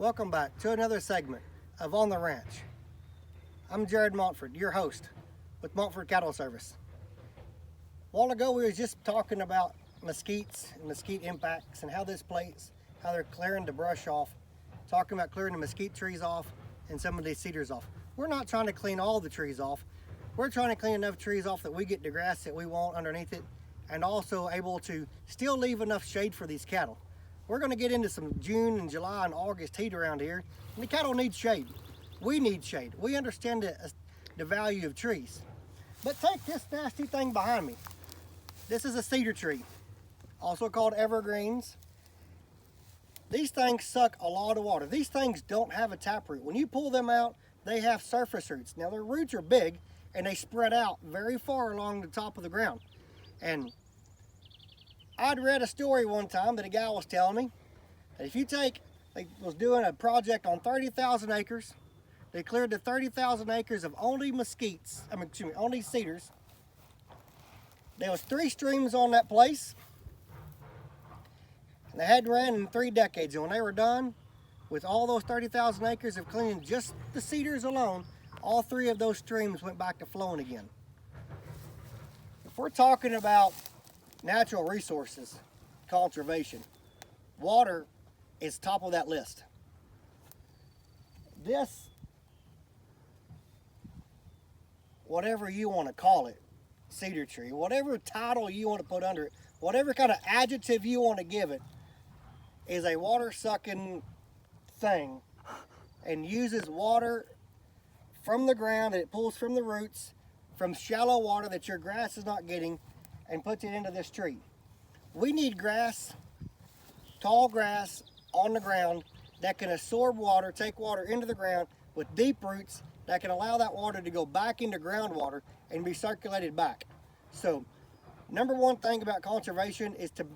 Welcome back to another segment of On the Ranch. I'm Jared Montford, your host with Montford Cattle Service. A while ago we were just talking about mesquites and mesquite impacts and how this plays, how they're clearing the brush off, talking about clearing the mesquite trees off and some of these cedars off. We're not trying to clean all the trees off. We're trying to clean enough trees off that we get the grass that we want underneath it and also able to still leave enough shade for these cattle. We're going to get into some June and July and August heat around here, and the cattle need shade. We need shade. We understand the value of trees. But take this nasty thing behind me. This is a cedar tree, also called evergreens. These things suck a lot of water. These things don't have a taproot. When you pull them out, they have surface roots. Now their roots are big and they spread out very far along the top of the ground. And I'd read a story one time that a guy was telling me that if you they was doing a project on 30,000 acres, they cleared the 30,000 acres of only only cedars. There was 3 streams on that place, and they had ran in 3 decades. And when they were done with all those 30,000 acres of cleaning just the cedars alone, all 3 of those streams went back to flowing again. If we're talking about natural resources, conservation, water is top of that list. This, whatever you want to call it, cedar tree, whatever title you want to put under it, whatever kind of adjective you want to give it, is a water-sucking thing and uses water from the ground that it pulls from the roots, from shallow water that your grass is not getting, and puts it into this tree. We need grass, tall grass on the ground that can absorb water, take water into the ground with deep roots that can allow that water to go back into groundwater and be circulated back. So, number one thing about conservation is to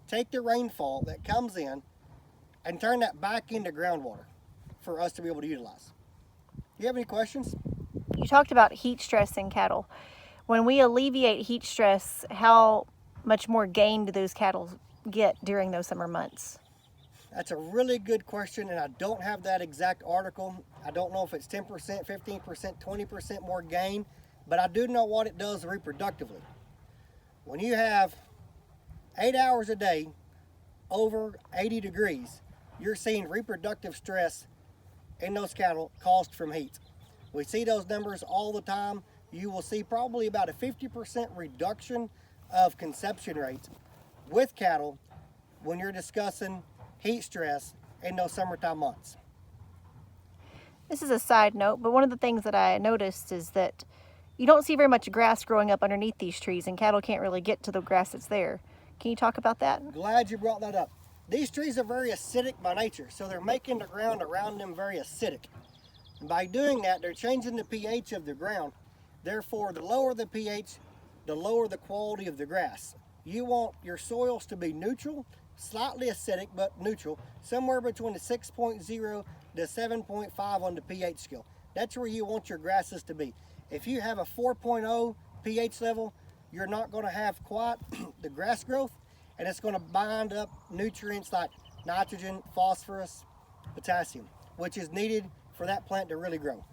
take the rainfall that comes in and turn that back into groundwater for us to be able to utilize. Do you have any questions? You talked about heat stress in cattle. When we alleviate heat stress, how much more gain do those cattle get during those summer months? That's a really good question, and I don't have that exact article. I don't know if it's 10%, 15%, 20% more gain, but I do know what it does reproductively. When you have 8 hours a day over 80 degrees, you're seeing reproductive stress in those cattle caused from heat. We see those numbers all the time. You will see probably about a 50% reduction of conception rates with cattle when you're discussing heat stress in those summertime months. This is a side note, but one of the things that I noticed is that you don't see very much grass growing up underneath these trees, and cattle can't really get to the grass that's there. Can you talk about that? Glad you brought that up. These trees are very acidic by nature, so they're making the ground around them very acidic. And by doing that, they're changing the pH of the ground. Therefore, the lower the pH, the lower the quality of the grass. You want your soils to be neutral, slightly acidic, but neutral, somewhere between the 6.0 to 7.5 on the pH scale. That's where you want your grasses to be. If you have a 4.0 pH level, you're not going to have quite the grass growth, and it's going to bind up nutrients like nitrogen, phosphorus, potassium, which is needed for that plant to really grow.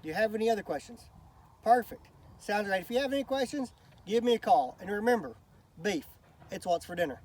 Do you have any other questions? Perfect. Sounds great. If you have any questions, give me a call. And remember, beef, it's what's for dinner.